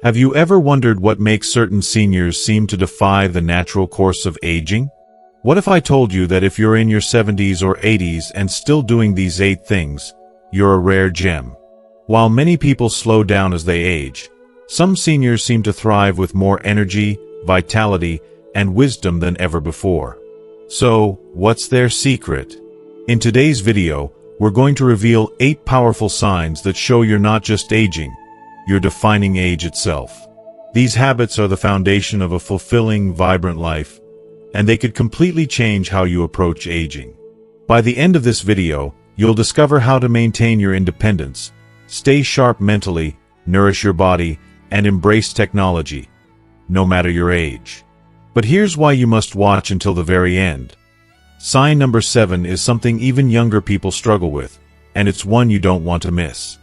Have you ever wondered what makes certain seniors seem to defy the natural course of aging? What if I told you that if you're in your 70s or 80s and still doing these 8 things, you're a rare gem? While many people slow down as they age, some seniors seem to thrive with more energy, vitality, and wisdom than ever before. So, what's their secret? In today's video, we're going to reveal 8 powerful signs that show you're not just aging, you're defining age itself. These habits are the foundation of a fulfilling, vibrant life, and they could completely change how you approach aging. By the end of this video, you'll discover how to maintain your independence, stay sharp mentally, nourish your body, and embrace technology, no matter your age. But here's why you must watch until the very end. Sign number 7 is something even younger people struggle with, and it's one you don't want to miss.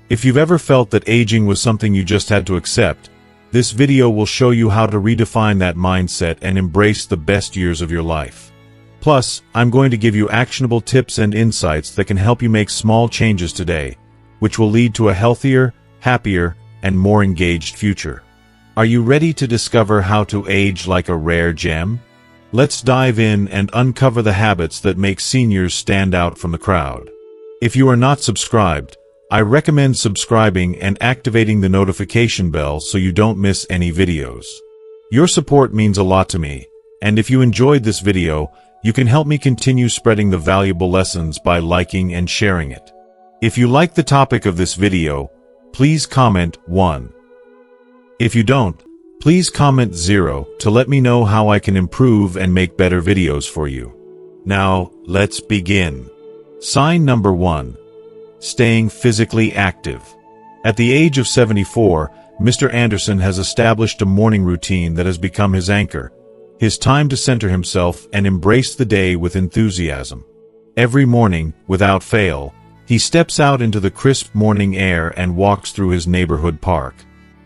If you've ever felt that aging was something you just had to accept, this video will show you how to redefine that mindset and embrace the best years of your life. Plus, I'm going to give you actionable tips and insights that can help you make small changes today, which will lead to a healthier, happier, and more engaged future. Are you ready to discover how to age like a rare gem? Let's dive in and uncover the habits that make seniors stand out from the crowd. If you are not subscribed, I recommend subscribing and activating the notification bell so you don't miss any videos. Your support means a lot to me, and if you enjoyed this video, you can help me continue spreading the valuable lessons by liking and sharing it. If you like the topic of this video, please comment 1. If you don't, please comment 0 to let me know how I can improve and make better videos for you. Now, let's begin. Sign number 1. Staying physically active. At the age of 74, Mr. Anderson has established a morning routine that has become his anchor, his time to center himself and embrace the day with enthusiasm. Every morning, without fail, he steps out into the crisp morning air and walks through his neighborhood park.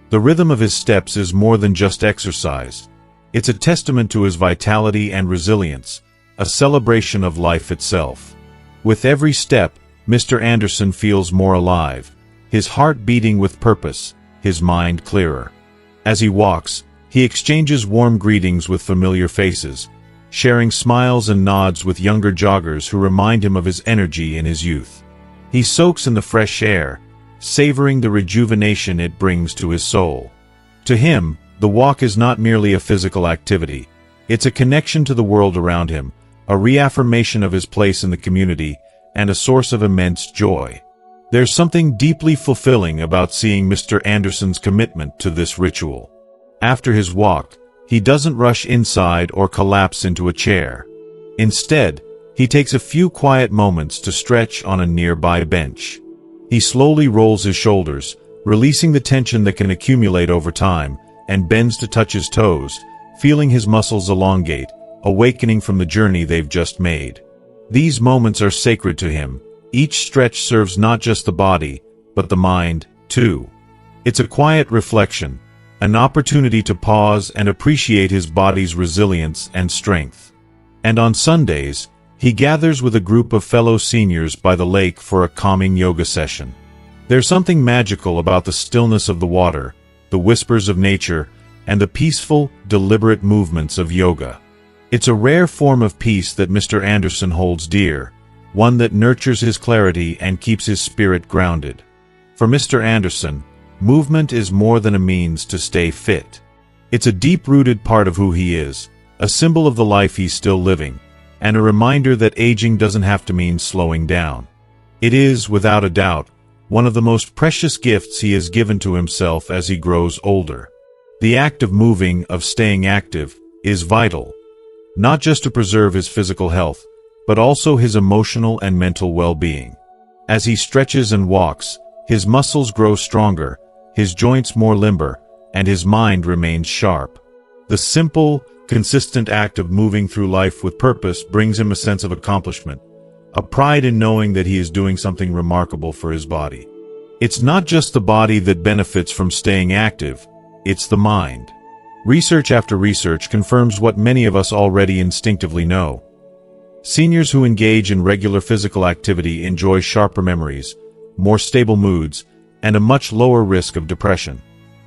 The rhythm of his steps is more than just exercise. It's a testament to his vitality and resilience, a celebration of life itself. With every step, Mr. Anderson feels more alive, his heart beating with purpose, his mind clearer. As he walks, he exchanges warm greetings with familiar faces, sharing smiles and nods with younger joggers who remind him of his energy in his youth. He soaks in the fresh air, savoring the rejuvenation it brings to his soul. To him, the walk is not merely a physical activity. It's a connection to the world around him, a reaffirmation of his place in the community, and a source of immense joy. There's something deeply fulfilling about seeing Mr. Anderson's commitment to this ritual. After his walk, he doesn't rush inside or collapse into a chair. Instead, he takes a few quiet moments to stretch on a nearby bench. He slowly rolls his shoulders, releasing the tension that can accumulate over time, and bends to touch his toes, feeling his muscles elongate, awakening from the journey they've just made. These moments are sacred to him. Each stretch serves not just the body, but the mind, too. It's a quiet reflection, an opportunity to pause and appreciate his body's resilience and strength. And on Sundays, he gathers with a group of fellow seniors by the lake for a calming yoga session. There's something magical about the stillness of the water, the whispers of nature, and the peaceful, deliberate movements of yoga. It's a rare form of peace that Mr. Anderson holds dear, one that nurtures his clarity and keeps his spirit grounded. For Mr. Anderson, movement is more than a means to stay fit. It's a deep-rooted part of who he is, a symbol of the life he's still living, and a reminder that aging doesn't have to mean slowing down. It is, without a doubt, one of the most precious gifts he has given to himself as he grows older. The act of moving, of staying active, is vital, not just to preserve his physical health, but also his emotional and mental well-being. As he stretches and walks, his muscles grow stronger, his joints more limber, and his mind remains sharp. The simple, consistent act of moving through life with purpose brings him a sense of accomplishment, a pride in knowing that he is doing something remarkable for his body. It's not just the body that benefits from staying active, it's the mind. Research after research confirms what many of us already instinctively know. Seniors who engage in regular physical activity enjoy sharper memories, more stable moods, and a much lower risk of depression.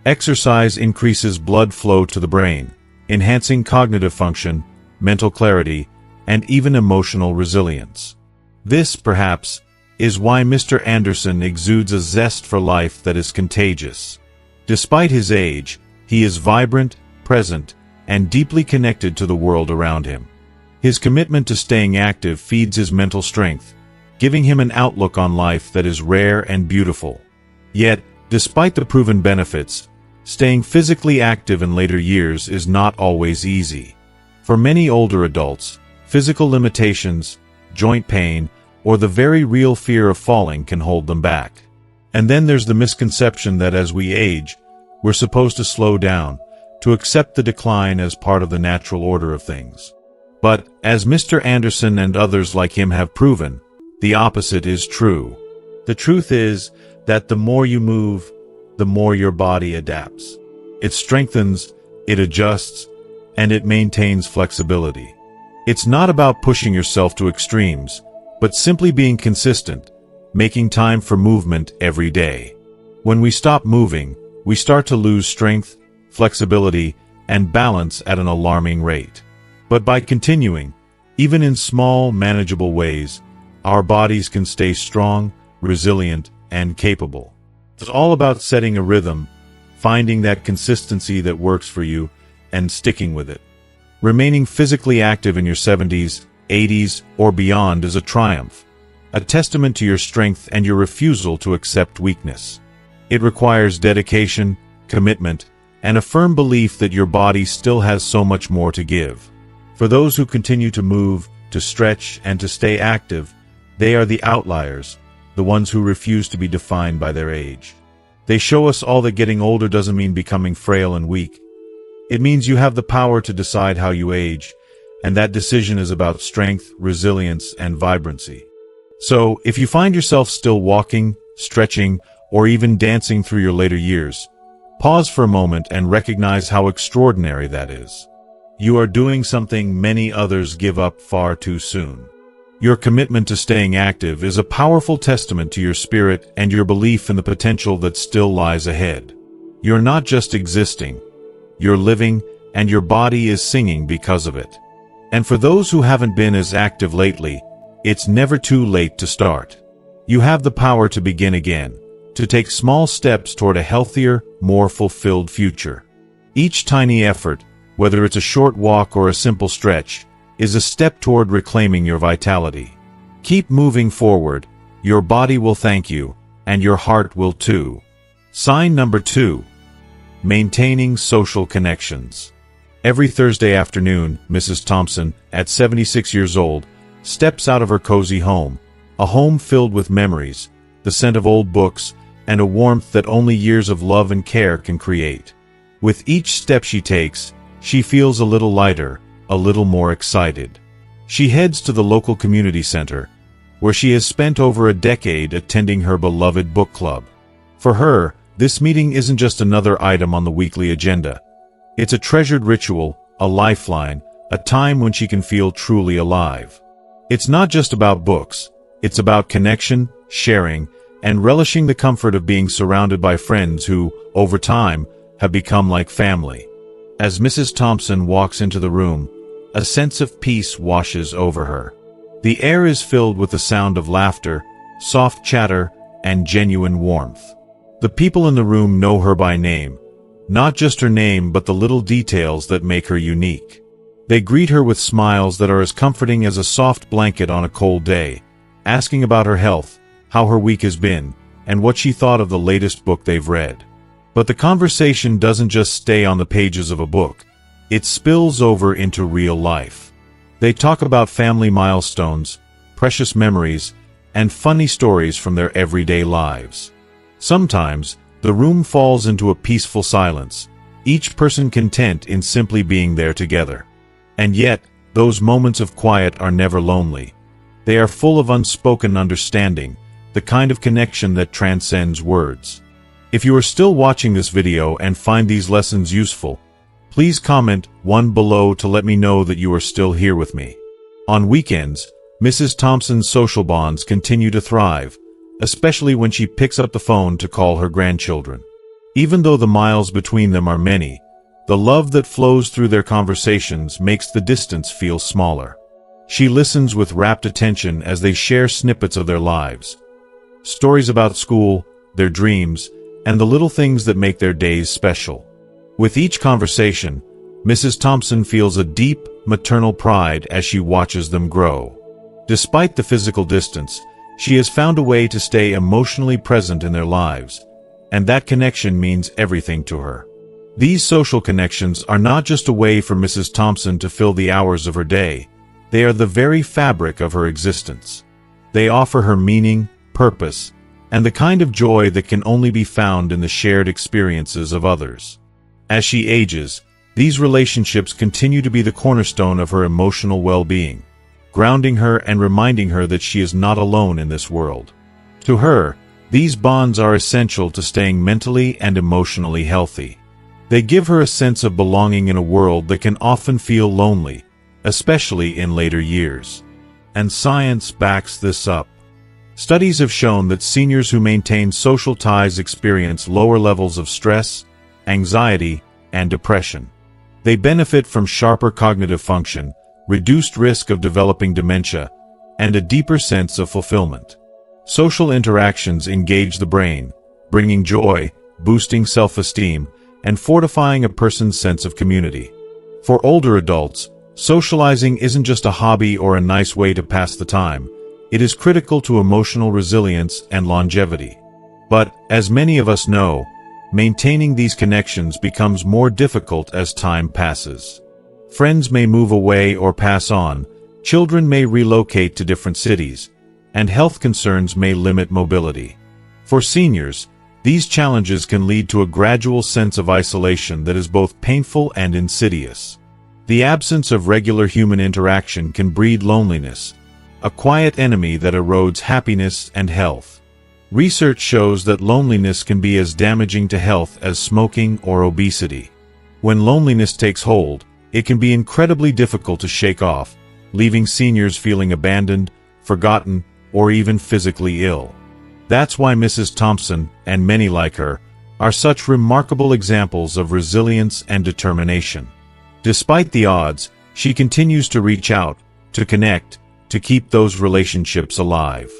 Exercise increases blood flow to the brain, enhancing cognitive function, mental clarity, and even emotional resilience. This, perhaps, is why Mr. Anderson exudes a zest for life that is contagious. Despite his age, he is vibrant, present, and deeply connected to the world around him. His commitment to staying active feeds his mental strength, giving him an outlook on life that is rare and beautiful. Yet, despite the proven benefits, staying physically active in later years is not always easy. For many older adults, physical limitations, joint pain, or the very real fear of falling can hold them back. And then there's the misconception that as we age, we're supposed to slow down, to accept the decline as part of the natural order of things. But, as Mr. Anderson and others like him have proven, the opposite is true. The truth is that the more you move, the more your body adapts. It strengthens, it adjusts, and it maintains flexibility. It's not about pushing yourself to extremes, but simply being consistent, making time for movement every day. When we stop moving, we start to lose strength, flexibility, and balance at an alarming rate. But by continuing, even in small, manageable ways, our bodies can stay strong, resilient, and capable. It's all about setting a rhythm, finding that consistency that works for you, and sticking with it. Remaining physically active in your 70s, 80s, or beyond is a triumph, a testament to your strength and your refusal to accept weakness. It requires dedication, commitment, and a firm belief that your body still has so much more to give. For those who continue to move, to stretch, and to stay active, they are the outliers, the ones who refuse to be defined by their age. They show us all that getting older doesn't mean becoming frail and weak. It means you have the power to decide how you age, and that decision is about strength, resilience, and vibrancy. So, if you find yourself still walking, stretching, or even dancing through your later years, pause for a moment and recognize how extraordinary that is. You are doing something many others give up far too soon. Your commitment to staying active is a powerful testament to your spirit and your belief in the potential that still lies ahead. You're not just existing, you're living, and your body is singing because of it. And for those who haven't been as active lately, it's never too late to start. You have the power to begin again, to take small steps toward a healthier, more fulfilled future. Each tiny effort, whether it's a short walk or a simple stretch, is a step toward reclaiming your vitality. Keep moving forward, your body will thank you, and your heart will too. Sign number 2. Maintaining social connections. Every Thursday afternoon, Mrs. Thompson, at 76 years old, steps out of her cozy home, a home filled with memories, the scent of old books, and a warmth that only years of love and care can create. With each step she takes, she feels a little lighter, a little more excited. She heads to the local community center, where she has spent over a decade attending her beloved book club. For her, this meeting isn't just another item on the weekly agenda. It's a treasured ritual, a lifeline, a time when she can feel truly alive. It's not just about books, it's about connection, sharing, and relishing the comfort of being surrounded by friends who, over time, have become like family. As Mrs. Thompson walks into the room, a sense of peace washes over her. The air is filled with the sound of laughter, soft chatter, and genuine warmth. The people in the room know her by name, not just her name but the little details that make her unique. They greet her with smiles that are as comforting as a soft blanket on a cold day, asking about her health, how her week has been, and what she thought of the latest book they've read. But the conversation doesn't just stay on the pages of a book. It spills over into real life. They talk about family milestones, precious memories, and funny stories from their everyday lives. Sometimes, the room falls into a peaceful silence, each person content in simply being there together. And yet, those moments of quiet are never lonely. They are full of unspoken understanding, the kind of connection that transcends words. If you are still watching this video and find these lessons useful, please comment 1 below to let me know that you are still here with me. On weekends, Mrs. Thompson's social bonds continue to thrive, especially when she picks up the phone to call her grandchildren. Even though the miles between them are many, the love that flows through their conversations makes the distance feel smaller. She listens with rapt attention as they share snippets of their lives. Stories about school, their dreams, and the little things that make their days special. With each conversation, Mrs. Thompson feels a deep, maternal pride as she watches them grow. Despite the physical distance, she has found a way to stay emotionally present in their lives, and that connection means everything to her. These social connections are not just a way for Mrs. Thompson to fill the hours of her day, they are the very fabric of her existence. They offer her meaning, purpose, and the kind of joy that can only be found in the shared experiences of others. As she ages, these relationships continue to be the cornerstone of her emotional well-being, grounding her and reminding her that she is not alone in this world. To her, these bonds are essential to staying mentally and emotionally healthy. They give her a sense of belonging in a world that can often feel lonely, especially in later years. And science backs this up. Studies have shown that seniors who maintain social ties experience lower levels of stress, anxiety, and depression. They benefit from sharper cognitive function, reduced risk of developing dementia, and a deeper sense of fulfillment. Social interactions engage the brain, bringing joy, boosting self-esteem, and fortifying a person's sense of community. For older adults, socializing isn't just a hobby or a nice way to pass the time. It is critical to emotional resilience and longevity. But, as many of us know, maintaining these connections becomes more difficult as time passes. Friends may move away or pass on, children may relocate to different cities, and health concerns may limit mobility. For seniors, these challenges can lead to a gradual sense of isolation that is both painful and insidious. The absence of regular human interaction can breed loneliness, a quiet enemy that erodes happiness and health. Research shows that loneliness can be as damaging to health as smoking or obesity. When loneliness takes hold, it can be incredibly difficult to shake off, leaving seniors feeling abandoned, forgotten, or even physically ill. That's why Mrs. Thompson, and many like her, are such remarkable examples of resilience and determination. Despite the odds, she continues to reach out, to connect, to keep those relationships alive.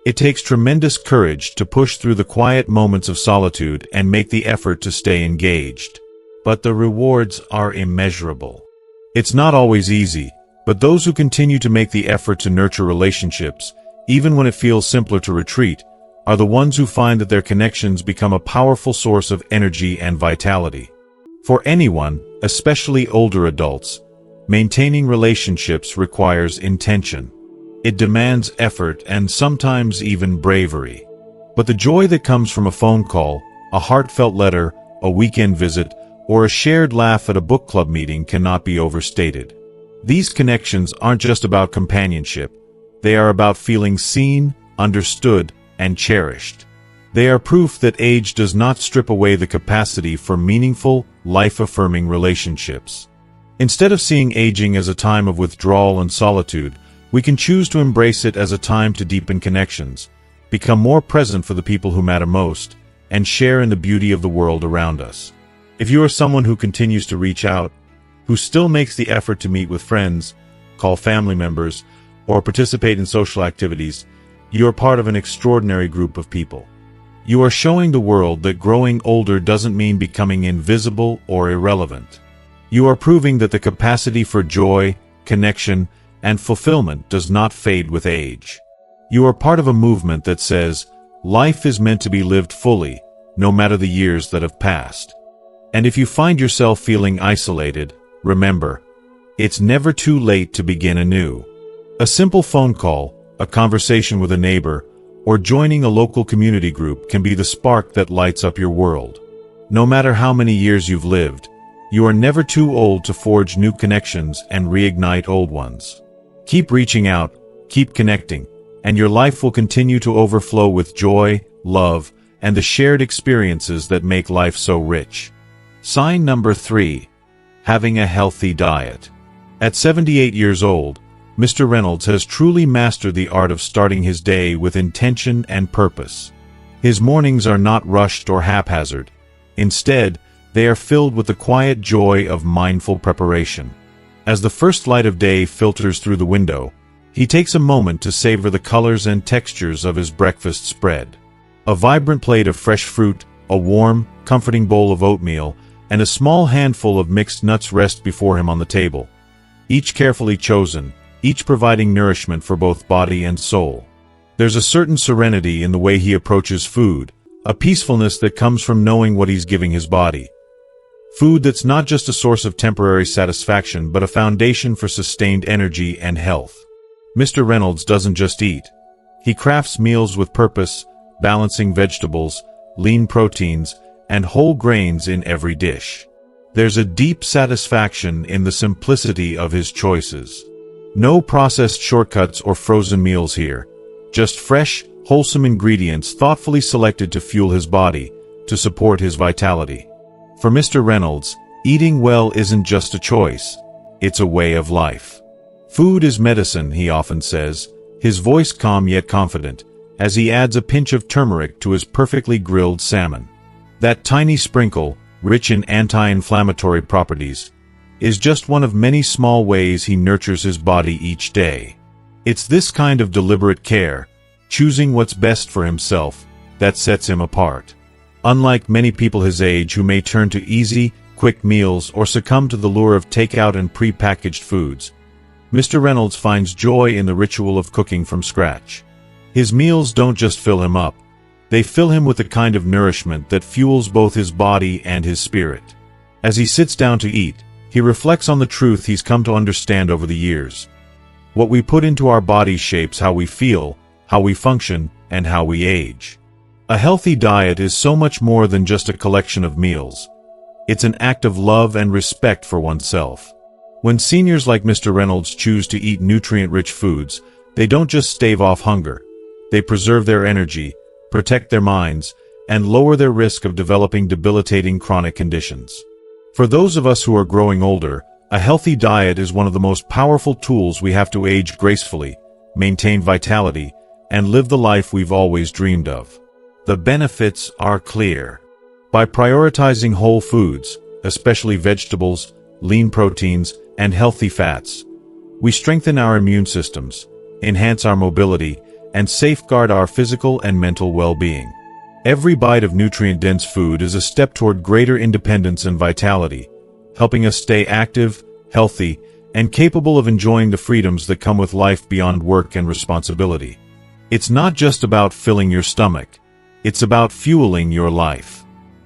It takes tremendous courage to push through the quiet moments of solitude and make the effort to stay engaged. But the rewards are immeasurable. It's not always easy, but those who continue to make the effort to nurture relationships, even when it feels simpler to retreat, are the ones who find that their connections become a powerful source of energy and vitality. For anyone, especially older adults, maintaining relationships requires intention. It demands effort and sometimes even bravery. But the joy that comes from a phone call, a heartfelt letter, a weekend visit, or a shared laugh at a book club meeting cannot be overstated. These connections aren't just about companionship. They are about feeling seen, understood, and cherished. They are proof that age does not strip away the capacity for meaningful, life-affirming relationships. Instead of seeing aging as a time of withdrawal and solitude, we can choose to embrace it as a time to deepen connections, become more present for the people who matter most, and share in the beauty of the world around us. If you are someone who continues to reach out, who still makes the effort to meet with friends, call family members, or participate in social activities, you are part of an extraordinary group of people. You are showing the world that growing older doesn't mean becoming invisible or irrelevant. You are proving that the capacity for joy, connection, and fulfillment does not fade with age. You are part of a movement that says, life is meant to be lived fully, no matter the years that have passed. And if you find yourself feeling isolated, remember, it's never too late to begin anew. A simple phone call, a conversation with a neighbor, or joining a local community group can be the spark that lights up your world. No matter how many years you've lived, you are never too old to forge new connections and reignite old ones. Keep reaching out, keep connecting, and your life will continue to overflow with joy, love, and the shared experiences that make life so rich. Sign number 3. Having a healthy diet. At 78 years old, Mr. Reynolds has truly mastered the art of starting his day with intention and purpose. His mornings are not rushed or haphazard. Instead, they are filled with the quiet joy of mindful preparation. As the first light of day filters through the window, he takes a moment to savor the colors and textures of his breakfast spread. A vibrant plate of fresh fruit, a warm, comforting bowl of oatmeal, and a small handful of mixed nuts rest before him on the table. Each carefully chosen, each providing nourishment for both body and soul. There's a certain serenity in the way he approaches food, a peacefulness that comes from knowing what he's giving his body. Food that's not just a source of temporary satisfaction but a foundation for sustained energy and health. Mr. Reynolds doesn't just eat. He crafts meals with purpose, balancing vegetables, lean proteins, and whole grains in every dish. There's a deep satisfaction in the simplicity of his choices. No processed shortcuts or frozen meals here. Just fresh, wholesome ingredients thoughtfully selected to fuel his body, to support his vitality. For Mr. Reynolds, eating well isn't just a choice. It's a way of life. Food is medicine, he often says, his voice calm yet confident, as he adds a pinch of turmeric to his perfectly grilled salmon. That tiny sprinkle, rich in anti-inflammatory properties, is just one of many small ways he nurtures his body each day. It's this kind of deliberate care, choosing what's best for himself, that sets him apart. Unlike many people his age who may turn to easy, quick meals or succumb to the lure of takeout and pre-packaged foods, Mr. Reynolds finds joy in the ritual of cooking from scratch. His meals don't just fill him up. They fill him with the kind of nourishment that fuels both his body and his spirit. As he sits down to eat, he reflects on the truth he's come to understand over the years. What we put into our bodies shapes how we feel, how we function, and how we age. A healthy diet is so much more than just a collection of meals. It's an act of love and respect for oneself. When seniors like Mr. Reynolds choose to eat nutrient-rich foods, they don't just stave off hunger. They preserve their energy, protect their minds, and lower their risk of developing debilitating chronic conditions. For those of us who are growing older, a healthy diet is one of the most powerful tools we have to age gracefully, maintain vitality, and live the life we've always dreamed of. The benefits are clear. By prioritizing whole foods, especially vegetables, lean proteins, and healthy fats, we strengthen our immune systems, enhance our mobility, and safeguard our physical and mental well-being. Every bite of nutrient-dense food is a step toward greater independence and vitality, helping us stay active, healthy, and capable of enjoying the freedoms that come with life beyond work and responsibility. It's not just about filling your stomach. It's about fueling your life.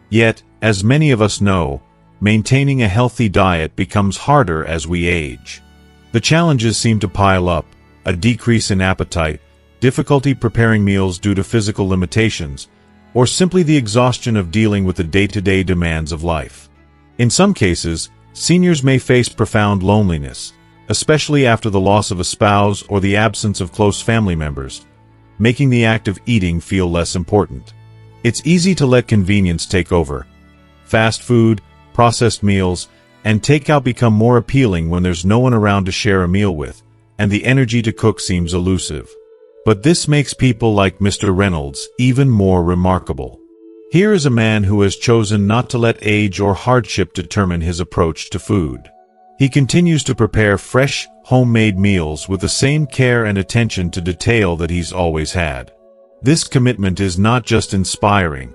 Yet, as many of us know, maintaining a healthy diet becomes harder as we age. The challenges seem to pile up: a decrease in appetite, difficulty preparing meals due to physical limitations, or simply the exhaustion of dealing with the day-to-day demands of life. In some cases, seniors may face profound loneliness, especially after the loss of a spouse or the absence of close family members, making the act of eating feel less important. It's easy to let convenience take over. Fast food, processed meals, and takeout become more appealing when there's no one around to share a meal with, and the energy to cook seems elusive. But this makes people like Mr. Reynolds even more remarkable. Here is a man who has chosen not to let age or hardship determine his approach to food. He continues to prepare fresh, homemade meals with the same care and attention to detail that he's always had. This commitment is not just inspiring,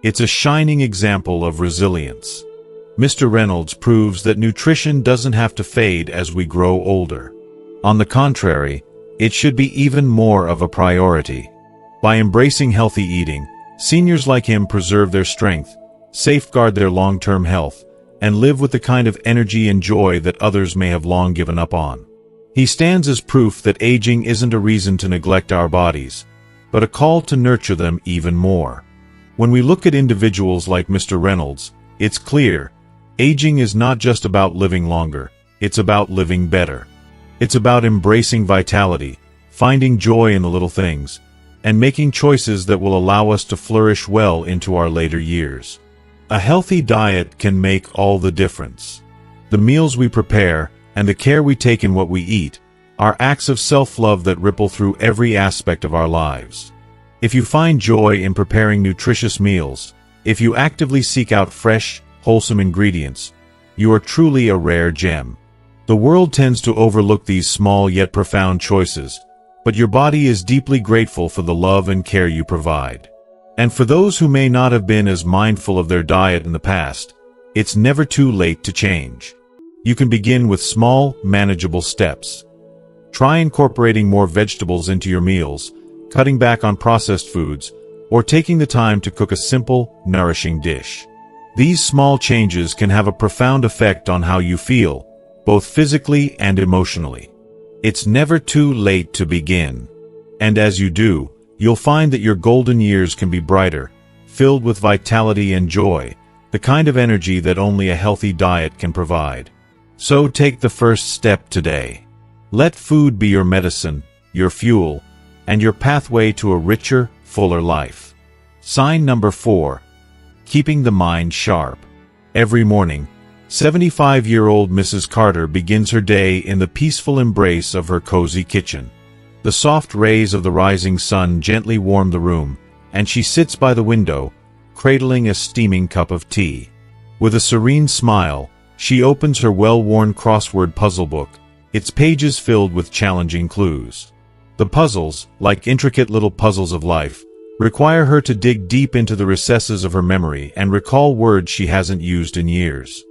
it's a shining example of resilience. Mr. Reynolds proves that nutrition doesn't have to fade as we grow older. On the contrary, it should be even more of a priority. By embracing healthy eating, seniors like him preserve their strength, safeguard their long-term health, and live with the kind of energy and joy that others may have long given up on. He stands as proof that aging isn't a reason to neglect our bodies, but a call to nurture them even more. When we look at individuals like Mr. Reynolds, it's clear, aging is not just about living longer, it's about living better. It's about embracing vitality, finding joy in the little things, and making choices that will allow us to flourish well into our later years. A healthy diet can make all the difference. The meals we prepare and the care we take in what we eat are acts of self-love that ripple through every aspect of our lives. If you find joy in preparing nutritious meals, If you actively seek out fresh, wholesome ingredients, you are truly a rare gem. The world tends to overlook these small yet profound choices, but your body is deeply grateful for the love and care you provide. And for those who may not have been as mindful of their diet in the past, it's never too late to change. You can begin with small, manageable steps. Try incorporating more vegetables into your meals, cutting back on processed foods, or taking the time to cook a simple, nourishing dish. These small changes can have a profound effect on how you feel, both physically and emotionally. It's never too late to begin. And as you do, you'll find that your golden years can be brighter, filled with vitality and joy, the kind of energy that only a healthy diet can provide. So take the first step today. Let food be your medicine, your fuel, and your pathway to a richer, fuller life. Sign number 4. Keeping the mind sharp. Every morning, 75-year-old Mrs. Carter begins her day in the peaceful embrace of her cozy kitchen. The soft rays of the rising sun gently warm the room, and she sits by the window, cradling a steaming cup of tea. With a serene smile, she opens her well-worn crossword puzzle book, its pages filled with challenging clues. The puzzles, like intricate little puzzles of life, require her to dig deep into the recesses of her memory and recall words she hasn't used in years.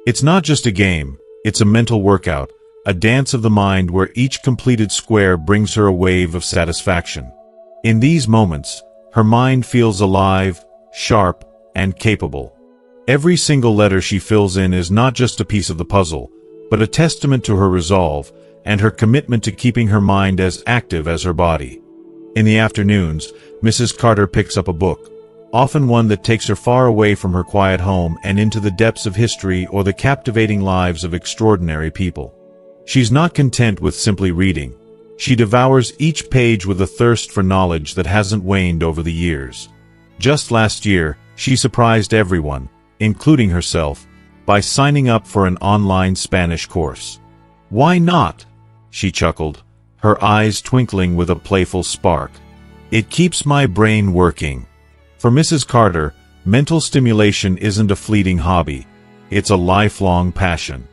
It's not just a game, it's a mental workout, a dance of the mind where each completed square brings her a wave of satisfaction. In these moments, her mind feels alive, sharp, and capable. Every single letter she fills in is not just a piece of the puzzle, but a testament to her resolve and her commitment to keeping her mind as active as her body. In the afternoons, Mrs. Carter picks up a book, often one that takes her far away from her quiet home and into the depths of history or the captivating lives of extraordinary people. She's not content with simply reading. She devours each page with a thirst for knowledge that hasn't waned over the years. Just last year, she surprised everyone, including herself, by signing up for an online Spanish course. "Why not?" she chuckled, her eyes twinkling with a playful spark. "It keeps my brain working." For Mrs. Carter, mental stimulation isn't a fleeting hobby, it's a lifelong passion.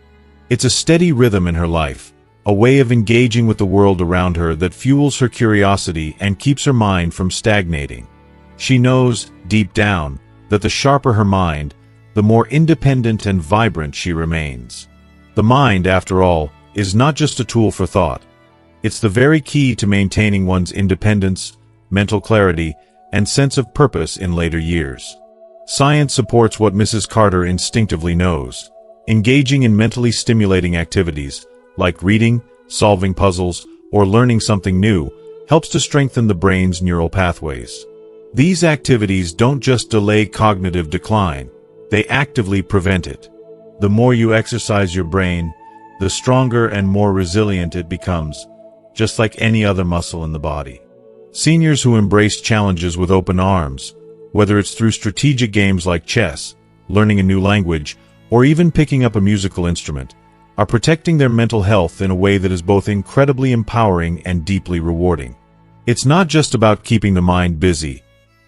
It's a steady rhythm in her life, a way of engaging with the world around her that fuels her curiosity and keeps her mind from stagnating. She knows, deep down, that the sharper her mind, the more independent and vibrant she remains. The mind, after all, is not just a tool for thought. It's the very key to maintaining one's independence, mental clarity, and sense of purpose in later years. Science supports what Mrs. Carter instinctively knows. Engaging in mentally stimulating activities, like reading, solving puzzles, or learning something new, helps to strengthen the brain's neural pathways. These activities don't just delay cognitive decline, they actively prevent it. The more you exercise your brain, the stronger and more resilient it becomes, just like any other muscle in the body. Seniors who embrace challenges with open arms, whether it's through strategic games like chess, learning a new language, or even picking up a musical instrument, are protecting their mental health in a way that is both incredibly empowering and deeply rewarding. It's not just about keeping the mind busy.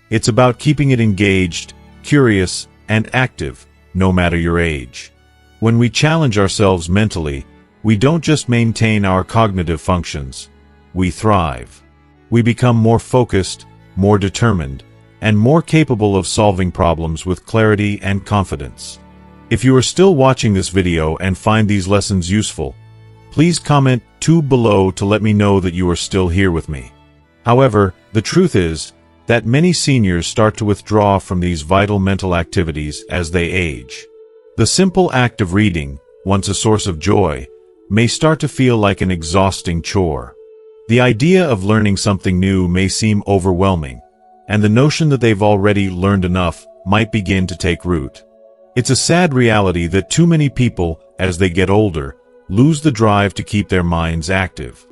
It's about keeping it engaged, curious, and active, no matter your age. When we challenge ourselves mentally, we don't just maintain our cognitive functions, we thrive. We become more focused, more determined, and more capable of solving problems with clarity and confidence. If you are still watching this video and find these lessons useful, please comment below to let me know that you are still here with me. However, the truth is that many seniors start to withdraw from these vital mental activities as they age. The simple act of reading, once a source of joy, may start to feel like an exhausting chore. The idea of learning something new may seem overwhelming, and the notion that they've already learned enough might begin to take root. It's a sad reality that too many people, as they get older, lose the drive to keep their minds active.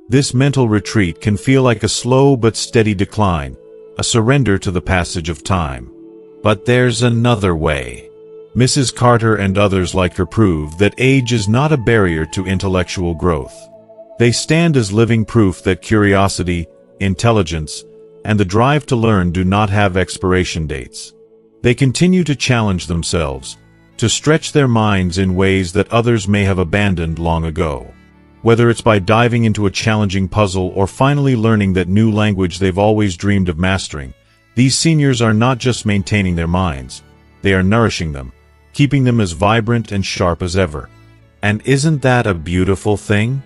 This mental retreat can feel like a slow but steady decline, a surrender to the passage of time. But there's another way. Mrs. Carter and others like her prove that age is not a barrier to intellectual growth. They stand as living proof that curiosity, intelligence, and the drive to learn do not have expiration dates. They continue to challenge themselves, to stretch their minds in ways that others may have abandoned long ago. Whether it's by diving into a challenging puzzle or finally learning that new language they've always dreamed of mastering, these seniors are not just maintaining their minds, they are nourishing them, keeping them as vibrant and sharp as ever. And isn't that a beautiful thing?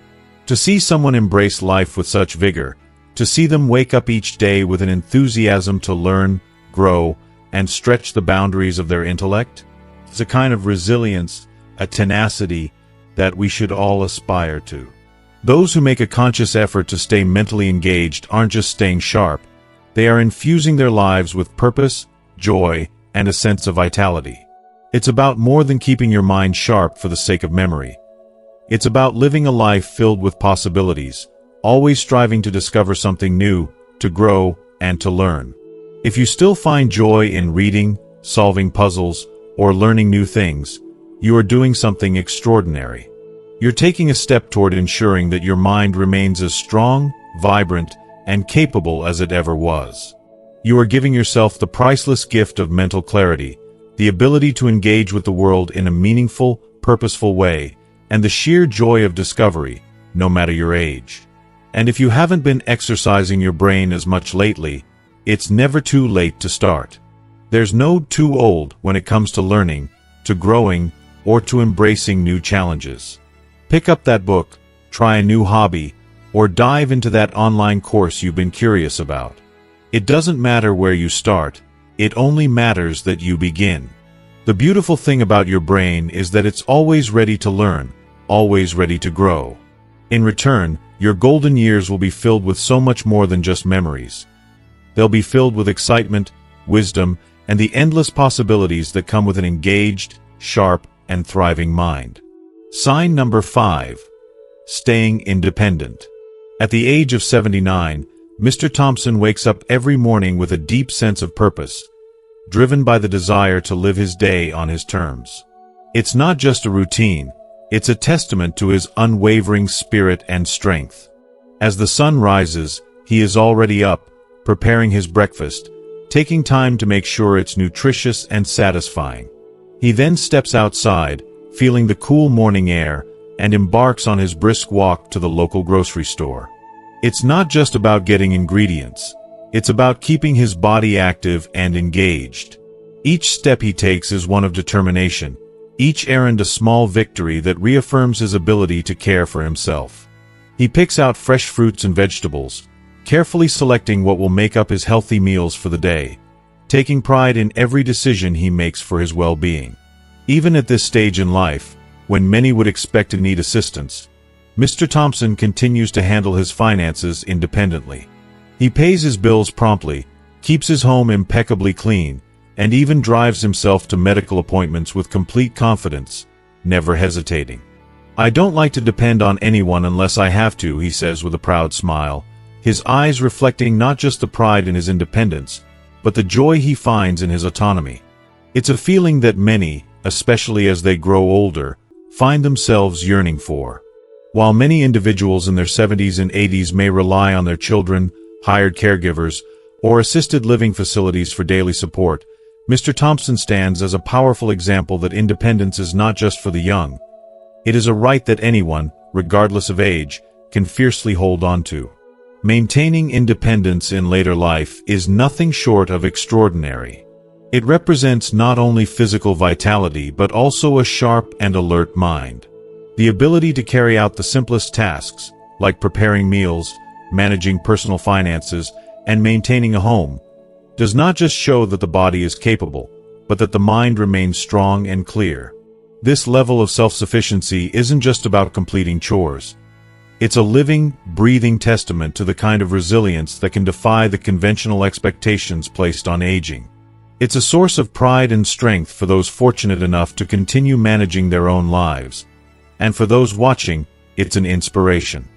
To see someone embrace life with such vigor, to see them wake up each day with an enthusiasm to learn, grow, and stretch the boundaries of their intellect, is a kind of resilience, a tenacity that we should all aspire to. Those who make a conscious effort to stay mentally engaged aren't just staying sharp, they are infusing their lives with purpose, joy, and a sense of vitality. It's about more than keeping your mind sharp for the sake of memory. It's about living a life filled with possibilities, always striving to discover something new, to grow, and to learn. If you still find joy in reading, solving puzzles, or learning new things, you are doing something extraordinary. You're taking a step toward ensuring that your mind remains as strong, vibrant, and capable as it ever was. You are giving yourself the priceless gift of mental clarity, the ability to engage with the world in a meaningful, purposeful way, and the sheer joy of discovery, no matter your age. And if you haven't been exercising your brain as much lately, it's never too late to start. There's no too old when it comes to learning, to growing, or to embracing new challenges. Pick up that book, try a new hobby, or dive into that online course you've been curious about. It doesn't matter where you start, it only matters that you begin. The beautiful thing about your brain is that it's always ready to learn, always ready to grow. In return, your golden years will be filled with so much more than just memories. They'll be filled with excitement, wisdom, and the endless possibilities that come with an engaged, sharp, and thriving mind. Sign number 5. Staying independent. At the age of 79, Mr. Thompson wakes up every morning with a deep sense of purpose, driven by the desire to live his day on his terms. It's not just a routine, it's a testament to his unwavering spirit and strength. As the sun rises, he is already up, preparing his breakfast, taking time to make sure it's nutritious and satisfying. He then steps outside, feeling the cool morning air, and embarks on his brisk walk to the local grocery store. It's not just about getting ingredients, it's about keeping his body active and engaged. Each step he takes is one of determination, each errand a small victory that reaffirms his ability to care for himself. He picks out fresh fruits and vegetables, carefully selecting what will make up his healthy meals for the day, taking pride in every decision he makes for his well-being. Even at this stage in life, when many would expect to need assistance, Mr. Thompson continues to handle his finances independently. He pays his bills promptly, keeps his home impeccably clean, and even drives himself to medical appointments with complete confidence, never hesitating. "I don't like to depend on anyone unless I have to," he says with a proud smile, his eyes reflecting not just the pride in his independence, but the joy he finds in his autonomy. It's a feeling that many, especially as they grow older, find themselves yearning for. While many individuals in their 70s and 80s may rely on their children, hired caregivers, or assisted living facilities for daily support, Mr. Thompson stands as a powerful example that independence is not just for the young. It is a right that anyone, regardless of age, can fiercely hold on to. Maintaining independence in later life is nothing short of extraordinary. It represents not only physical vitality but also a sharp and alert mind. The ability to carry out the simplest tasks, like preparing meals, managing personal finances, and maintaining a home, does not just show that the body is capable, but that the mind remains strong and clear. This level of self-sufficiency isn't just about completing chores. It's a living, breathing testament to the kind of resilience that can defy the conventional expectations placed on aging. It's a source of pride and strength for those fortunate enough to continue managing their own lives. And for those watching, it's an inspiration.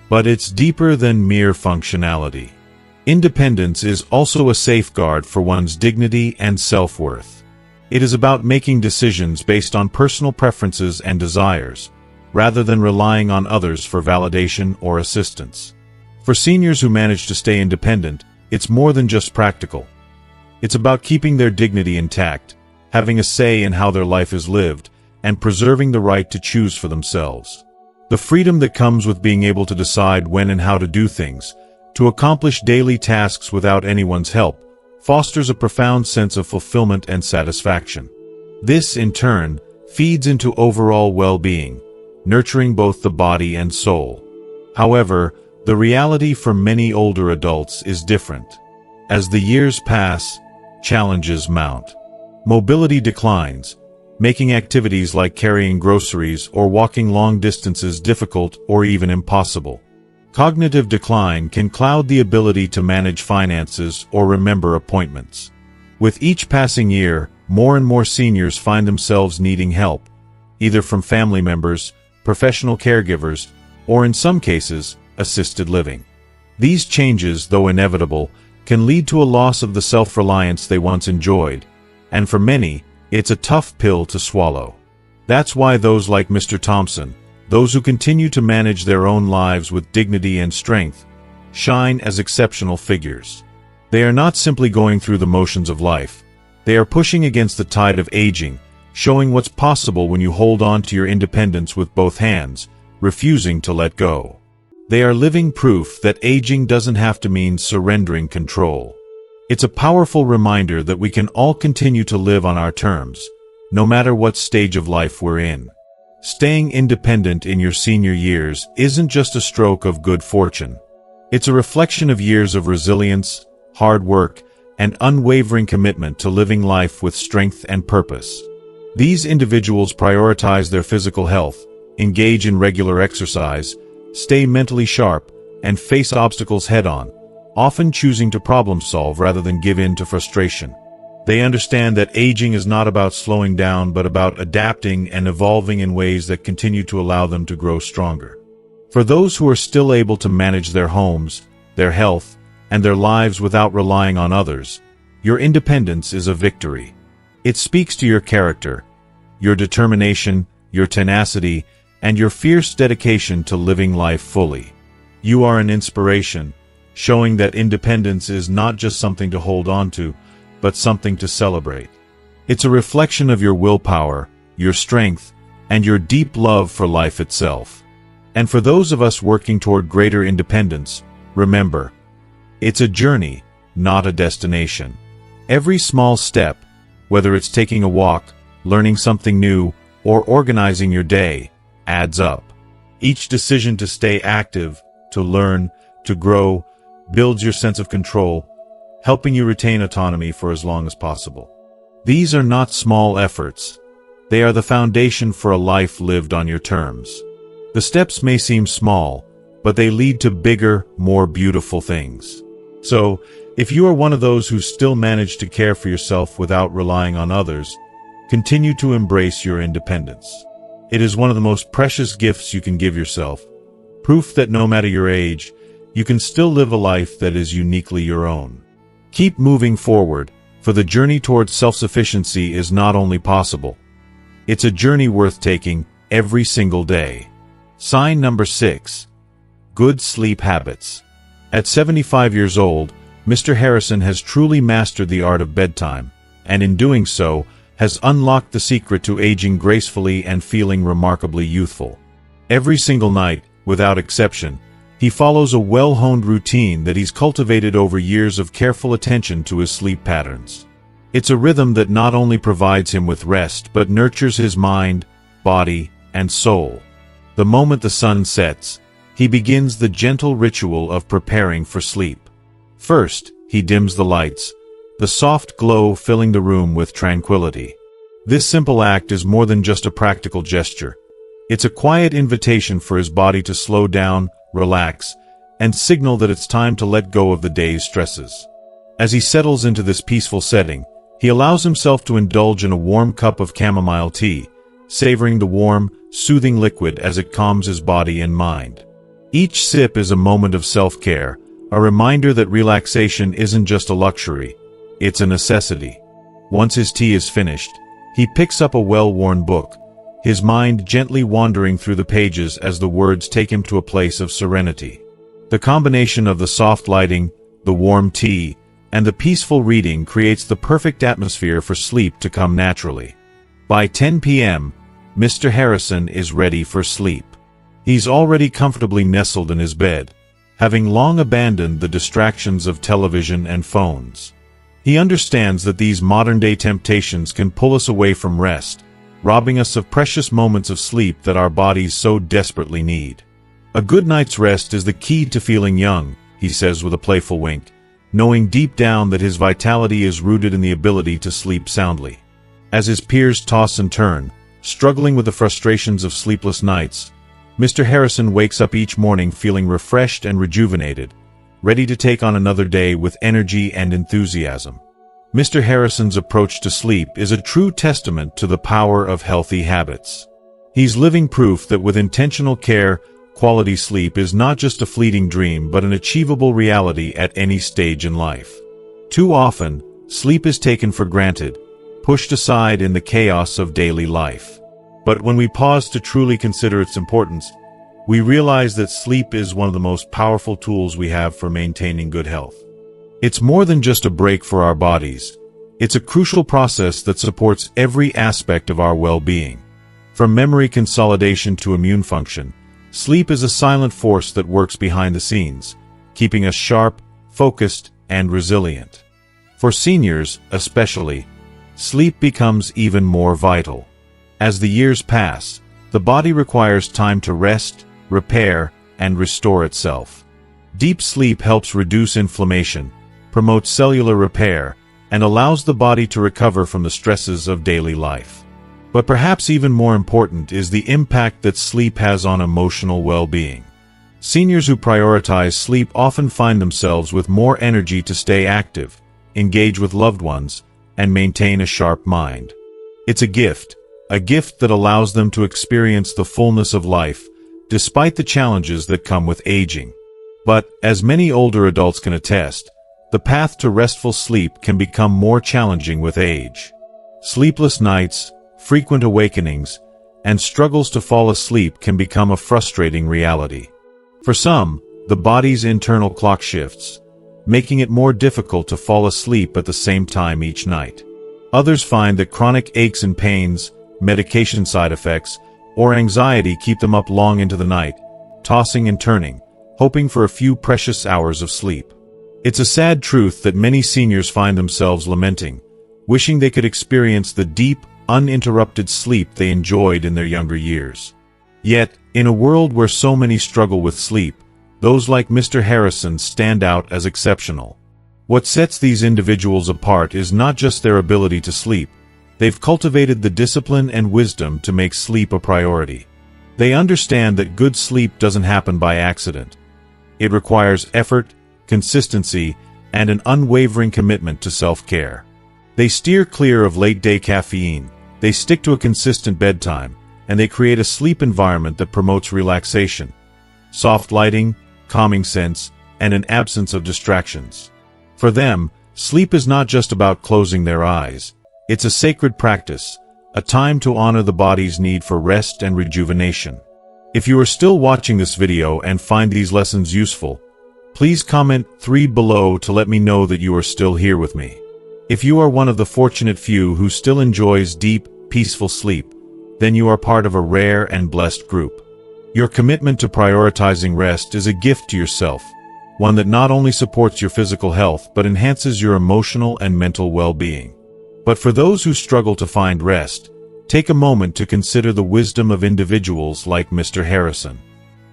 But it's deeper than mere functionality. Independence is also a safeguard for one's dignity and self-worth. It is about making decisions based on personal preferences and desires, rather than relying on others for validation or assistance. For seniors who manage to stay independent, it's more than just practical. It's about keeping their dignity intact, having a say in how their life is lived, and preserving the right to choose for themselves. The freedom that comes with being able to decide when and how to do things, to accomplish daily tasks without anyone's help, fosters a profound sense of fulfillment and satisfaction. This, in turn, feeds into overall well-being, nurturing both the body and soul. However, the reality for many older adults is different. As the years pass, challenges mount. Mobility declines, making activities like carrying groceries or walking long distances difficult or even impossible. Cognitive decline can cloud the ability to manage finances or remember appointments. With each passing year, more and more seniors find themselves needing help, either from family members, professional caregivers, or in some cases, assisted living. These changes, though inevitable, can lead to a loss of the self-reliance they once enjoyed, and for many, it's a tough pill to swallow. That's why those like Mr. Thompson, those who continue to manage their own lives with dignity and strength, shine as exceptional figures. They are not simply going through the motions of life. They are pushing against the tide of aging, showing what's possible when you hold on to your independence with both hands, refusing to let go. They are living proof that aging doesn't have to mean surrendering control. It's a powerful reminder that we can all continue to live on our terms, no matter what stage of life we're in. Staying independent in your senior years isn't just a stroke of good fortune. It's a reflection of years of resilience, hard work, and unwavering commitment to living life with strength and purpose. These individuals prioritize their physical health, engage in regular exercise, stay mentally sharp, and face obstacles head-on, often choosing to problem-solve rather than give in to frustration. They understand that aging is not about slowing down but about adapting and evolving in ways that continue to allow them to grow stronger. For those who are still able to manage their homes, their health, and their lives without relying on others, your independence is a victory. It speaks to your character, your determination, your tenacity, and your fierce dedication to living life fully. You are an inspiration, showing that independence is not just something to hold on to, but something to celebrate. It's a reflection of your willpower, your strength, and your deep love for life itself. And for those of us working toward greater independence, remember, it's a journey, not a destination. Every small step, whether it's taking a walk, learning something new, or organizing your day, adds up. Each decision to stay active, to learn, to grow, builds your sense of control, helping you retain autonomy for as long as possible. These are not small efforts. They are the foundation for a life lived on your terms. The steps may seem small, but they lead to bigger, more beautiful things. So, if you are one of those who still manage to care for yourself without relying on others, continue to embrace your independence. It is one of the most precious gifts you can give yourself, proof that no matter your age, you can still live a life that is uniquely your own. Keep moving forward, for the journey towards self-sufficiency is not only possible, it's a journey worth taking every single day. Sign number 6. Good sleep habits. At 75 years old, Mr. Harrison has truly mastered the art of bedtime, and in doing so, has unlocked the secret to aging gracefully and feeling remarkably youthful. Every single night, without exception, he follows a well-honed routine that he's cultivated over years of careful attention to his sleep patterns. It's a rhythm that not only provides him with rest but nurtures his mind, body, and soul. The moment the sun sets, he begins the gentle ritual of preparing for sleep. First, he dims the lights, the soft glow filling the room with tranquility. This simple act is more than just a practical gesture. It's a quiet invitation for his body to slow down, relax, and signal that it's time to let go of the day's stresses. As he settles into this peaceful setting, he allows himself to indulge in a warm cup of chamomile tea, savoring the warm, soothing liquid as it calms his body and mind. Each sip is a moment of self-care, a reminder that relaxation isn't just a luxury, it's a necessity. Once his tea is finished, he picks up a well-worn book, his mind gently wandering through the pages as the words take him to a place of serenity. The combination of the soft lighting, the warm tea, and the peaceful reading creates the perfect atmosphere for sleep to come naturally. By 10 p.m., Mr. Harrison is ready for sleep. He's already comfortably nestled in his bed, having long abandoned the distractions of television and phones. He understands that these modern-day temptations can pull us away from rest, robbing us of precious moments of sleep that our bodies so desperately need. A good night's rest is the key to feeling young, he says with a playful wink, knowing deep down that his vitality is rooted in the ability to sleep soundly. As his peers toss and turn, struggling with the frustrations of sleepless nights, Mr. Harrison wakes up each morning feeling refreshed and rejuvenated, ready to take on another day with energy and enthusiasm. Mr. Harrison's approach to sleep is a true testament to the power of healthy habits. He's living proof that with intentional care, quality sleep is not just a fleeting dream but an achievable reality at any stage in life. Too often, sleep is taken for granted, pushed aside in the chaos of daily life. But when we pause to truly consider its importance, we realize that sleep is one of the most powerful tools we have for maintaining good health. It's more than just a break for our bodies. It's a crucial process that supports every aspect of our well-being. From memory consolidation to immune function, sleep is a silent force that works behind the scenes, keeping us sharp, focused, and resilient. For seniors, especially, sleep becomes even more vital. As the years pass, the body requires time to rest, repair, and restore itself. Deep sleep helps reduce inflammation, promotes cellular repair, and allows the body to recover from the stresses of daily life. But perhaps even more important is the impact that sleep has on emotional well-being. Seniors who prioritize sleep often find themselves with more energy to stay active, engage with loved ones, and maintain a sharp mind. It's a gift that allows them to experience the fullness of life, despite the challenges that come with aging. But, as many older adults can attest, the path to restful sleep can become more challenging with age. Sleepless nights, frequent awakenings, and struggles to fall asleep can become a frustrating reality. For some, the body's internal clock shifts, making it more difficult to fall asleep at the same time each night. Others find that chronic aches and pains, medication side effects, or anxiety keep them up long into the night, tossing and turning, hoping for a few precious hours of sleep. It's a sad truth that many seniors find themselves lamenting, wishing they could experience the deep, uninterrupted sleep they enjoyed in their younger years. Yet, in a world where so many struggle with sleep, those like Mr. Harrison stand out as exceptional. What sets these individuals apart is not just their ability to sleep. They've cultivated the discipline and wisdom to make sleep a priority. They understand that good sleep doesn't happen by accident. It requires effort, consistency, and an unwavering commitment to self-care. They steer clear of late-day caffeine, they stick to a consistent bedtime, and they create a sleep environment that promotes relaxation, soft lighting, calming scents, and an absence of distractions. For them, sleep is not just about closing their eyes. It's a sacred practice, a time to honor the body's need for rest and rejuvenation. If you are still watching this video and find these lessons useful, please comment 3 below to let me know that you are still here with me. If you are one of the fortunate few who still enjoys deep, peaceful sleep, then you are part of a rare and blessed group. Your commitment to prioritizing rest is a gift to yourself, one that not only supports your physical health but enhances your emotional and mental well-being. But for those who struggle to find rest, take a moment to consider the wisdom of individuals like Mr. Harrison.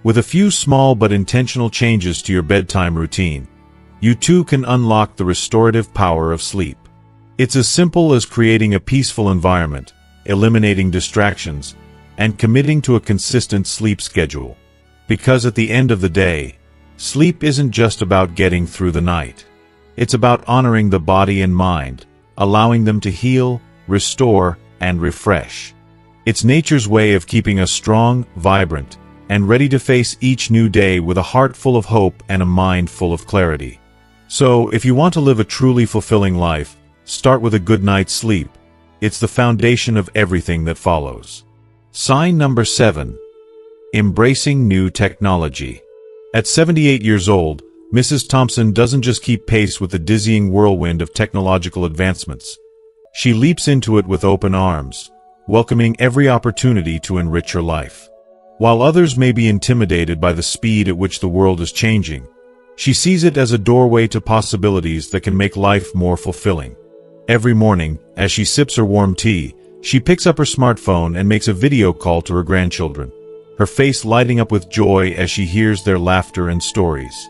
With a few small but intentional changes to your bedtime routine, you too can unlock the restorative power of sleep. It's as simple as creating a peaceful environment, eliminating distractions, and committing to a consistent sleep schedule. Because at the end of the day, sleep isn't just about getting through the night. It's about honoring the body and mind, allowing them to heal, restore, and refresh. It's nature's way of keeping us strong, vibrant, and ready to face each new day with a heart full of hope and a mind full of clarity. So, if you want to live a truly fulfilling life, start with a good night's sleep. It's the foundation of everything that follows. Sign number 7. Embracing new technology. At 78 years old, Mrs. Thompson doesn't just keep pace with the dizzying whirlwind of technological advancements. She leaps into it with open arms, welcoming every opportunity to enrich her life. While others may be intimidated by the speed at which the world is changing, she sees it as a doorway to possibilities that can make life more fulfilling. Every morning, as she sips her warm tea, she picks up her smartphone and makes a video call to her grandchildren, her face lighting up with joy as she hears their laughter and stories.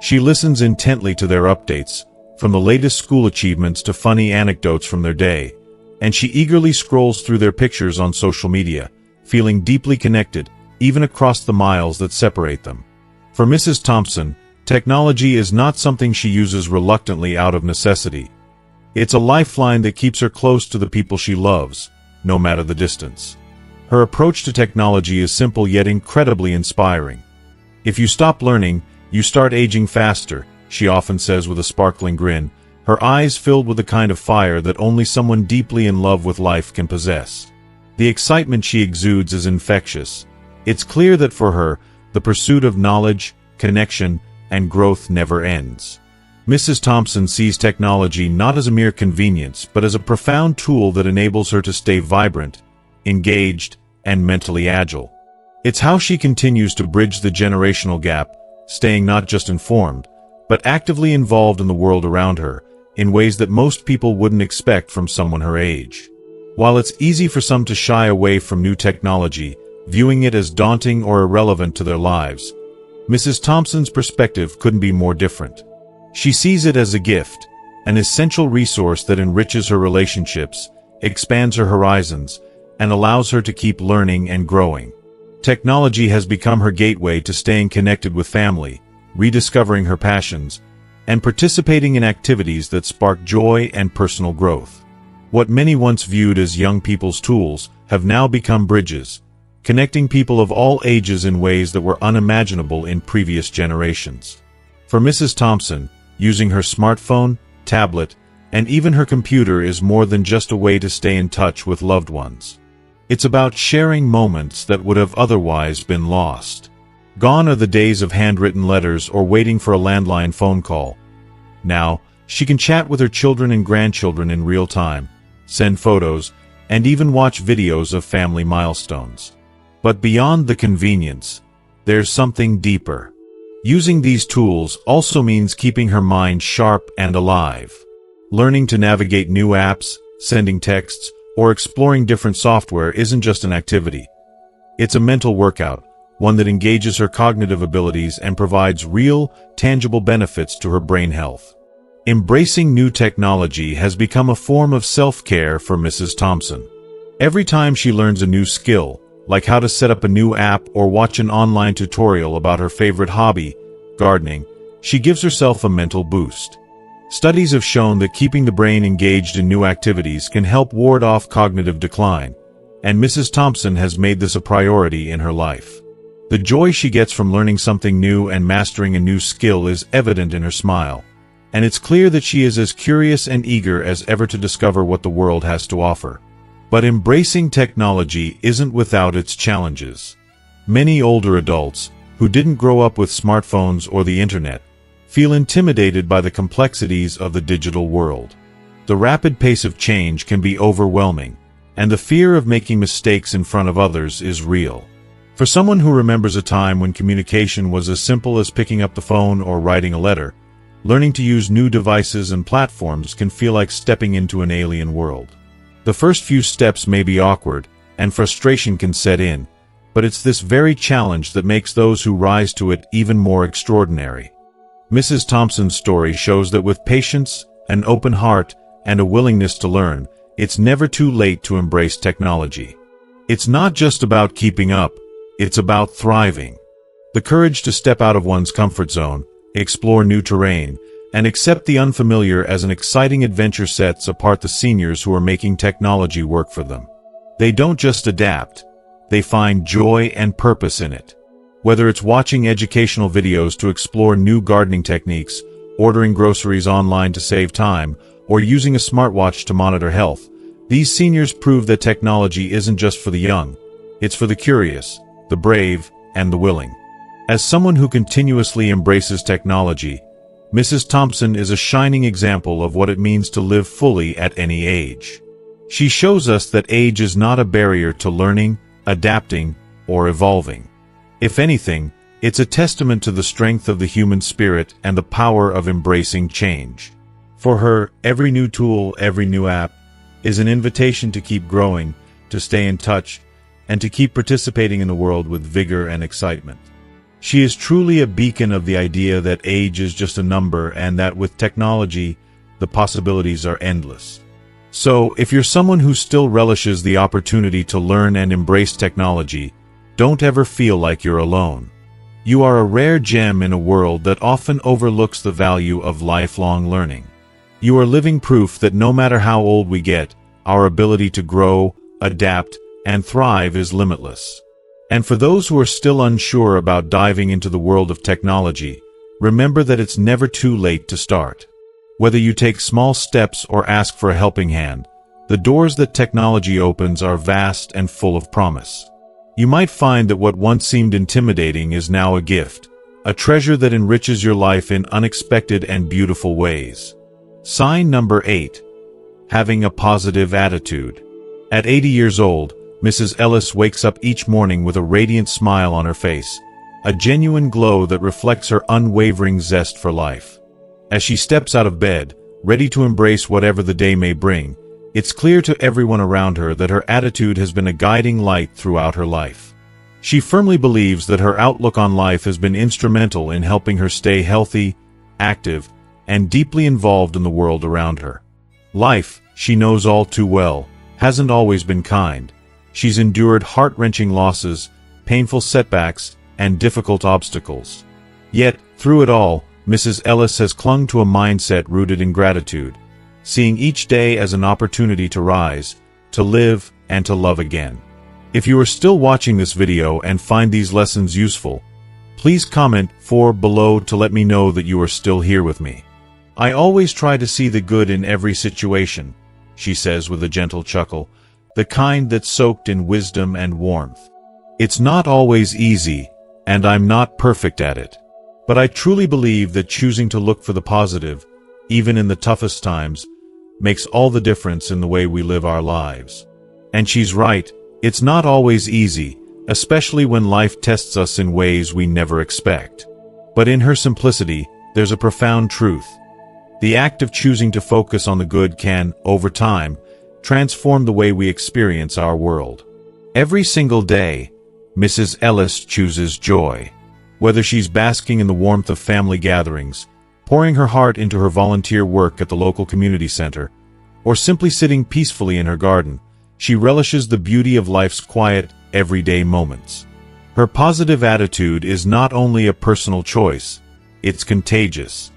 She listens intently to their updates, from the latest school achievements to funny anecdotes from their day, and she eagerly scrolls through their pictures on social media, feeling deeply connected, even across the miles that separate them. For Mrs. Thompson, technology is not something she uses reluctantly out of necessity. It's a lifeline that keeps her close to the people she loves, no matter the distance. Her approach to technology is simple yet incredibly inspiring. If you stop learning, you start aging faster, she often says with a sparkling grin, her eyes filled with the kind of fire that only someone deeply in love with life can possess. The excitement she exudes is infectious. It's clear that for her, the pursuit of knowledge, connection, and growth never ends. Mrs. Thompson sees technology not as a mere convenience, but as a profound tool that enables her to stay vibrant, engaged, and mentally agile. It's how she continues to bridge the generational gap, staying not just informed, but actively involved in the world around her, in ways that most people wouldn't expect from someone her age. While it's easy for some to shy away from new technology, viewing it as daunting or irrelevant to their lives, Mrs. Thompson's perspective couldn't be more different. She sees it as a gift, an essential resource that enriches her relationships, expands her horizons, and allows her to keep learning and growing. Technology has become her gateway to staying connected with family, rediscovering her passions, and participating in activities that spark joy and personal growth. What many once viewed as young people's tools have now become bridges, connecting people of all ages in ways that were unimaginable in previous generations. For Mrs. Thompson, using her smartphone, tablet, and even her computer is more than just a way to stay in touch with loved ones. It's about sharing moments that would have otherwise been lost. Gone are the days of handwritten letters or waiting for a landline phone call. Now, she can chat with her children and grandchildren in real time, send photos, and even watch videos of family milestones. But beyond the convenience, there's something deeper. Using these tools also means keeping her mind sharp and alive. Learning to navigate new apps, sending texts, or exploring different software isn't just an activity. It's a mental workout, one that engages her cognitive abilities and provides real, tangible benefits to her brain health. Embracing new technology has become a form of self-care for Mrs. Thompson. Every time she learns a new skill, like how to set up a new app or watch an online tutorial about her favorite hobby, gardening, she gives herself a mental boost. Studies have shown that keeping the brain engaged in new activities can help ward off cognitive decline, and Mrs. Thompson has made this a priority in her life. The joy she gets from learning something new and mastering a new skill is evident in her smile, and it's clear that she is as curious and eager as ever to discover what the world has to offer. But embracing technology isn't without its challenges. Many older adults, who didn't grow up with smartphones or the internet, feel intimidated by the complexities of the digital world. The rapid pace of change can be overwhelming, and the fear of making mistakes in front of others is real. For someone who remembers a time when communication was as simple as picking up the phone or writing a letter, learning to use new devices and platforms can feel like stepping into an alien world. The first few steps may be awkward, and frustration can set in, but it's this very challenge that makes those who rise to it even more extraordinary. Mrs. Thompson's story shows that with patience, an open heart, and a willingness to learn, it's never too late to embrace technology. It's not just about keeping up, it's about thriving. The courage to step out of one's comfort zone, explore new terrain, and accept the unfamiliar as an exciting adventure sets apart the seniors who are making technology work for them. They don't just adapt, they find joy and purpose in it. Whether it's watching educational videos to explore new gardening techniques, ordering groceries online to save time, or using a smartwatch to monitor health, these seniors prove that technology isn't just for the young, it's for the curious, the brave, and the willing. As someone who continuously embraces technology, Mrs. Thompson is a shining example of what it means to live fully at any age. She shows us that age is not a barrier to learning, adapting, or evolving. If anything, it's a testament to the strength of the human spirit and the power of embracing change. For her, every new tool, every new app, is an invitation to keep growing, to stay in touch, and to keep participating in the world with vigor and excitement. She is truly a beacon of the idea that age is just a number and that with technology, the possibilities are endless. So, if you're someone who still relishes the opportunity to learn and embrace technology, don't ever feel like you're alone. You are a rare gem in a world that often overlooks the value of lifelong learning. You are living proof that no matter how old we get, our ability to grow, adapt, and thrive is limitless. And for those who are still unsure about diving into the world of technology, remember that it's never too late to start. Whether you take small steps or ask for a helping hand, the doors that technology opens are vast and full of promise. You might find that what once seemed intimidating is now a gift, a treasure that enriches your life in unexpected and beautiful ways. Sign number 8. Having a positive attitude. At 80 years old, Mrs. Ellis wakes up each morning with a radiant smile on her face, a genuine glow that reflects her unwavering zest for life. As she steps out of bed, ready to embrace whatever the day may bring, it's clear to everyone around her that her attitude has been a guiding light throughout her life. She firmly believes that her outlook on life has been instrumental in helping her stay healthy, active, and deeply involved in the world around her. Life, she knows all too well, hasn't always been kind. She's endured heart-wrenching losses, painful setbacks, and difficult obstacles. Yet, through it all, Mrs. Ellis has clung to a mindset rooted in gratitude, seeing each day as an opportunity to rise, to live, and to love again. If you are still watching this video and find these lessons useful, please comment below to let me know that you are still here with me. I always try to see the good in every situation, she says with a gentle chuckle, the kind that's soaked in wisdom and warmth. It's not always easy, and I'm not perfect at it. But I truly believe that choosing to look for the positive, even in the toughest times, makes all the difference in the way we live our lives. And she's right, it's not always easy, especially when life tests us in ways we never expect. But in her simplicity, there's a profound truth. The act of choosing to focus on the good can, over time, transform the way we experience our world. Every single day, Mrs. Ellis chooses joy. Whether she's basking in the warmth of family gatherings, pouring her heart into her volunteer work at the local community center, or simply sitting peacefully in her garden, she relishes the beauty of life's quiet, everyday moments. Her positive attitude is not only a personal choice, it's contagious.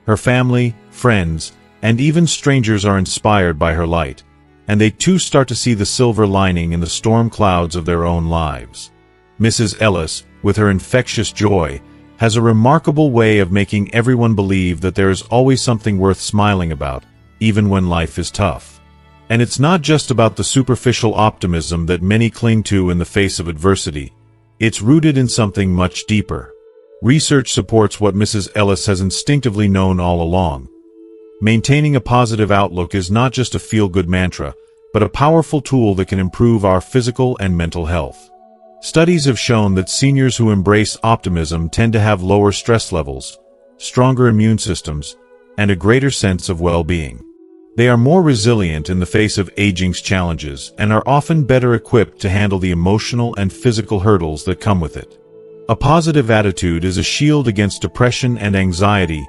Her family, friends, and even strangers are inspired by her light, and they too start to see the silver lining in the storm clouds of their own lives. Mrs. Ellis, with her infectious joy, has a remarkable way of making everyone believe that there is always something worth smiling about, even when life is tough. And it's not just about the superficial optimism that many cling to in the face of adversity. It's rooted in something much deeper. Research supports what Mrs. Ellis has instinctively known all along. Maintaining a positive outlook is not just a feel-good mantra, but a powerful tool that can improve our physical and mental health. Studies have shown that seniors who embrace optimism tend to have lower stress levels, stronger immune systems, and a greater sense of well-being. They are more resilient in the face of aging's challenges and are often better equipped to handle the emotional and physical hurdles that come with it. A positive attitude is a shield against depression and anxiety,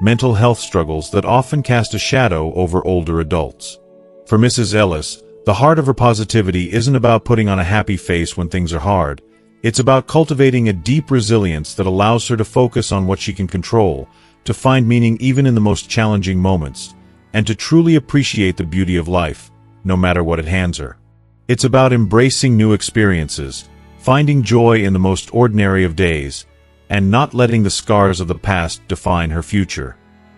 mental health struggles that often cast a shadow over older adults. For Mrs. Ellis, the heart of her positivity isn't about putting on a happy face when things are hard. It's about cultivating a deep resilience that allows her to focus on what she can control, to find meaning even in the most challenging moments, and to truly appreciate the beauty of life, no matter what it hands her. It's about embracing new experiences, finding joy in the most ordinary of days, and not letting the scars of the past define her future.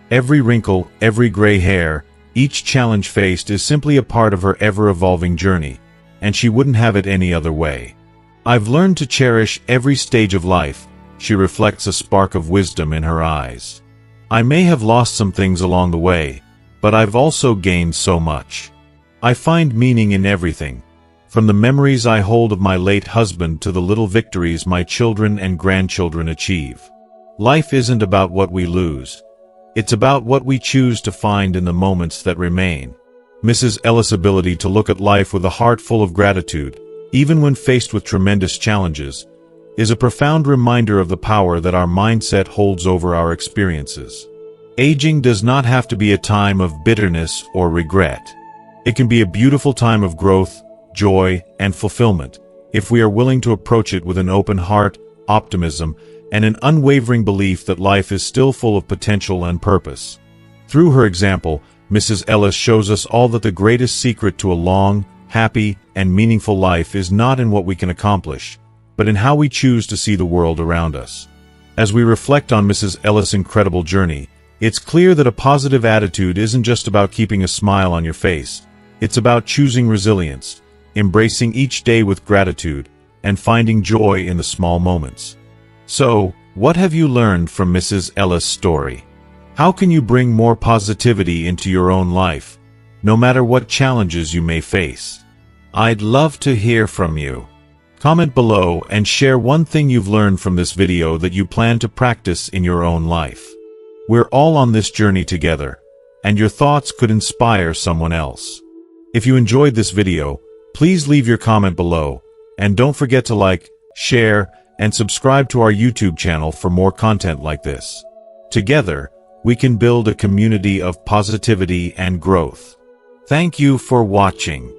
Every wrinkle, every gray hair, each challenge faced is simply a part of her ever-evolving journey, and she wouldn't have it any other way. I've learned to cherish every stage of life, she reflects a spark of wisdom in her eyes. I may have lost some things along the way, but I've also gained so much. I find meaning in everything, from the memories I hold of my late husband to the little victories my children and grandchildren achieve. Life isn't about what we lose. It's about what we choose to find in the moments that remain. Mrs. Ellis' ability to look at life with a heart full of gratitude, even when faced with tremendous challenges, is a profound reminder of the power that our mindset holds over our experiences. Aging does not have to be a time of bitterness or regret. It can be a beautiful time of growth, joy, and fulfillment, if we are willing to approach it with an open heart, optimism, and an unwavering belief that life is still full of potential and purpose. Through her example, Mrs. Ellis shows us all that the greatest secret to a long, happy, and meaningful life is not in what we can accomplish, but in how we choose to see the world around us. As we reflect on Mrs. Ellis' incredible journey, it's clear that a positive attitude isn't just about keeping a smile on your face. It's about choosing resilience, embracing each day with gratitude, and finding joy in the small moments. So, what have you learned from Mrs. Ellis' story? How can you bring more positivity into your own life, no matter what challenges you may face? I'd love to hear from you. Comment below and share one thing you've learned from this video that you plan to practice in your own life. We're all on this journey together, and your thoughts could inspire someone else. If you enjoyed this video, please leave your comment below, and don't forget to like, share, and subscribe to our YouTube channel for more content like this. Together, we can build a community of positivity and growth. Thank you for watching.